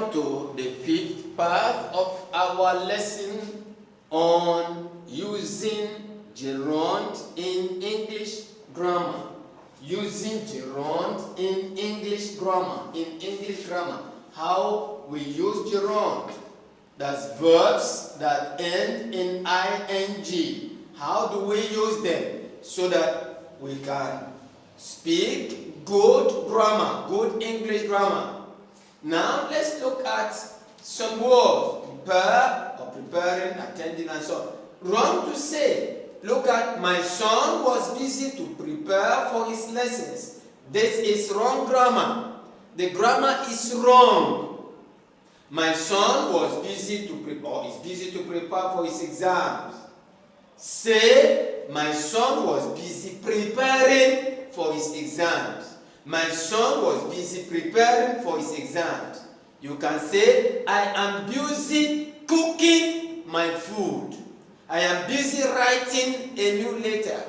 Welcome to the fifth part of our lesson on using gerund in English grammar. Using gerund in English grammar. How we use gerund. That's verbs that end in ing. How do we use them so that we can speak good grammar, good English grammar? Now let's look at some words. Prepare or preparing, attending, and so on. Wrong to say. Look at, my son was busy to prepare for his lessons. This is wrong grammar. The grammar is wrong. My son was busy to prepare, or is busy to prepare for his exams. Say, my son was busy preparing for his exams. My son was busy preparing for his exams. You can say, I am busy cooking my food. I am busy writing a new letter.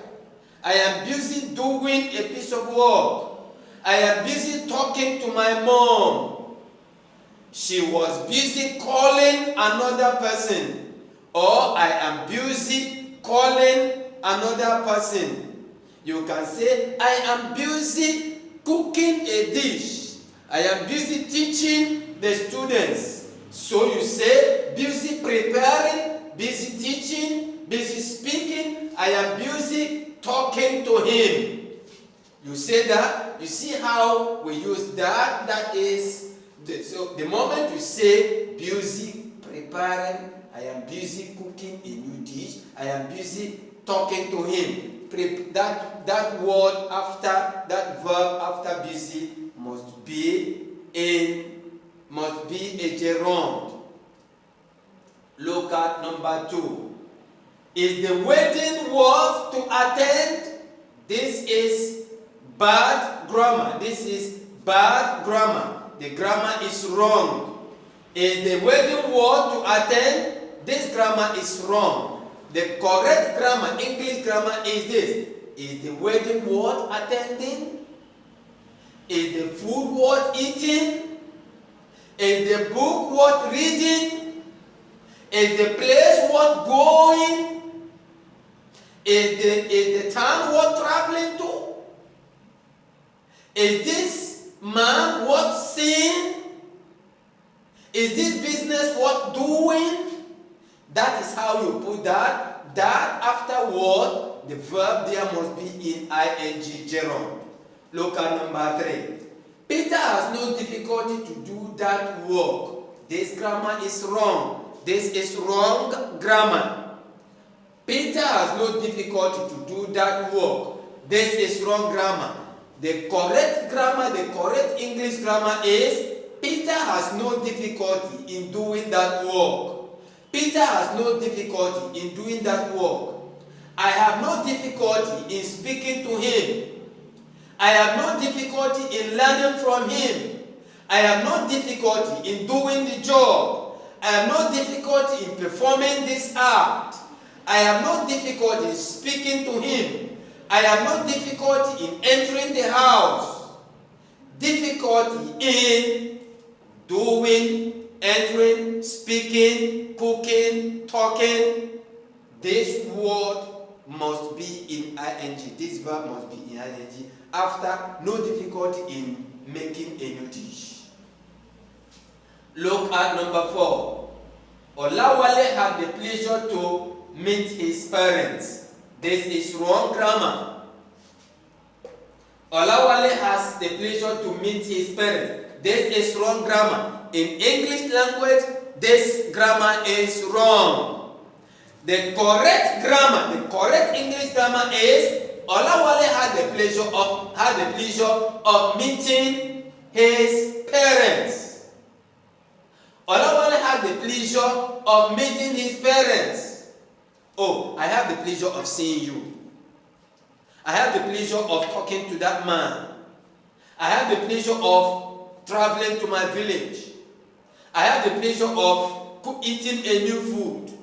I am busy doing a piece of work. I am busy talking to my mom. She was busy calling another person. Or I am busy calling another person. You can say, I am busy cooking a dish. I am busy teaching the students. So you say, busy preparing, busy teaching, busy speaking. I am busy talking to him. You say that. You see how we use that? That is, so the moment you say busy preparing, I am busy cooking a new dish, I am busy talking to him. That word after, that verb after busy must be a gerund. Look at number 2. Is the wedding worth to attend? This is bad grammar. This is bad grammar. The grammar is wrong. Is the wedding worth to attend? This grammar is wrong. The correct grammar, English grammar, is this. Is the wedding worth attending? Is the food worth eating? Is the book worth reading? Is the place worth going? Is the town worth traveling to? Is this man worth seeing? Is this business worth doing? That is how you put that. That afterward, the verb there must be in ing gerund. Look at number 3. Peter has no difficulty to do that work. This grammar is wrong. This is wrong grammar. Peter has no difficulty to do that work. This is wrong grammar. The correct grammar, the correct English grammar is, Peter has no difficulty in doing that work. Peter has no difficulty in doing that work. I have no difficulty in speaking to him. I have no difficulty in learning from him. I have no difficulty in doing the job. I have no difficulty in performing this act. I have no difficulty in speaking to him. I have no difficulty in entering the house. Difficulty in doing, entering, speaking, cooking, talking. This word must be in ing. This verb must be in ing. After, no difficulty in making a new dish. Look at number 4. Olawale had the pleasure to meet his parents. This is wrong grammar. Olawale has the pleasure to meet his parents. This is wrong grammar. In English language, this grammar is wrong. The correct grammar, the correct English grammar is, Olawale had the pleasure of meeting his parents. Olawale had the pleasure of meeting his parents. Oh, I have the pleasure of seeing you. I have the pleasure of talking to that man. I have the pleasure of traveling to my village. I have the pleasure of eating a new food.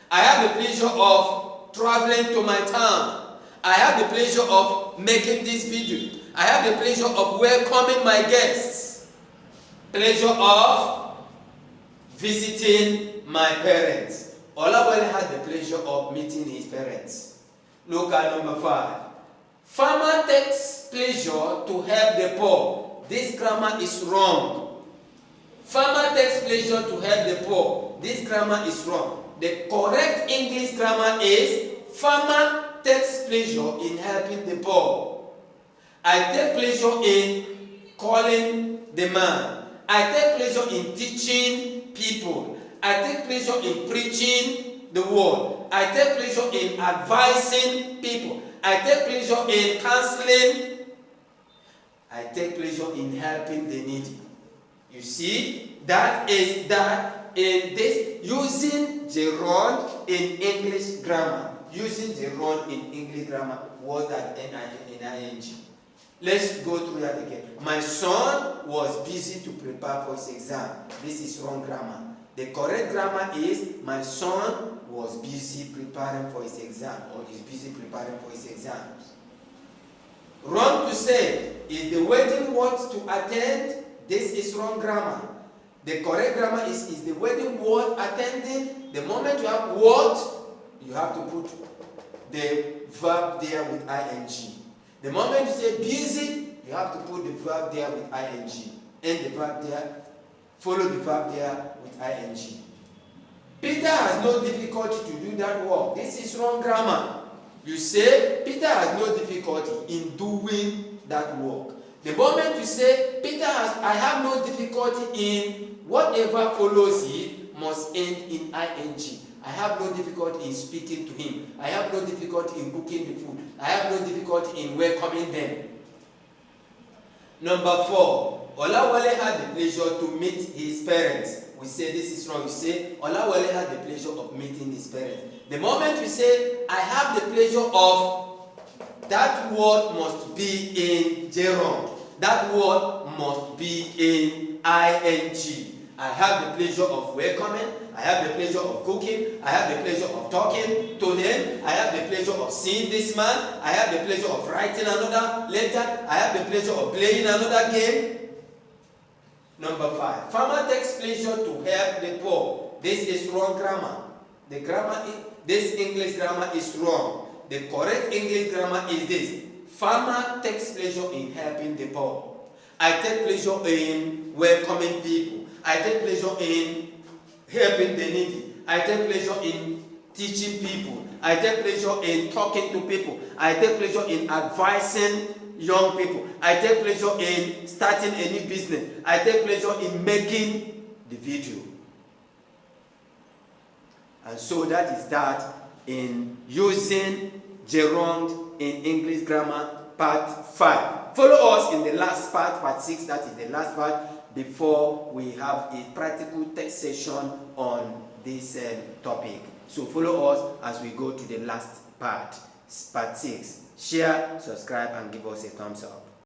I have the pleasure of traveling to my town. I have the pleasure of making this video. I have the pleasure of welcoming my guests. Pleasure of visiting my parents. Olawale had the pleasure of meeting his parents. Look at number 5. Farmer takes pleasure to help the poor. This grammar is wrong. Farmer takes pleasure to help the poor. This grammar is wrong. The correct English grammar is farmer takes pleasure in helping the poor. I take pleasure in calling the man. I take pleasure in teaching people. I take pleasure in preaching the word. I take pleasure in advising people. I take pleasure in counseling. I take pleasure in helping the needy. You see, that is that in this, using gerund in English grammar. Using gerund in English grammar was that ing. Let's go through that again. My son was busy to prepare for his exam. This is wrong grammar. The correct grammar is my son was busy preparing for his exam, or is busy preparing for his exams. Wrong to say is the wedding what to attend. This is wrong grammar. The correct grammar is the wedding what attending. The moment you have what, you have to put the verb there with ing. The moment you say busy, you have to put the verb there with ing. And the verb there, follow the verb there with ing. Peter has no difficulty to do that work. This is wrong grammar. You say Peter has no difficulty in doing that work. The moment you say I have no difficulty in, whatever follows it must end in ing. I have no difficulty in speaking to him. I have no difficulty in cooking the food. I have no difficulty in welcoming them. Number 4, Olawale had the pleasure to meet his parents. We say this is wrong. You say Olawale had the pleasure of meeting his parents. The moment you say I have the pleasure of, that word must be in gerund. That word must be in ing. I have the pleasure of welcoming. I have the pleasure of cooking. I have the pleasure of talking to them. I have the pleasure of seeing this man. I have the pleasure of writing another letter. I have the pleasure of playing another game. Number 5. Farmer takes pleasure to help the poor. This is wrong grammar. This English grammar is wrong. The correct English grammar is this. Farmer takes pleasure in helping the poor. I take pleasure in welcoming people. I take pleasure in helping the needy. I take pleasure in teaching people. I take pleasure in talking to people. I take pleasure in advising young people. I take pleasure in starting a new business. I take pleasure in making the video. And so that is that in using gerund in English grammar, part 5. Follow us in the last part 6, that is the last part, before we have a practical text session on this topic. So follow us as we go to the last part 6. Share, subscribe, and give us a thumbs up.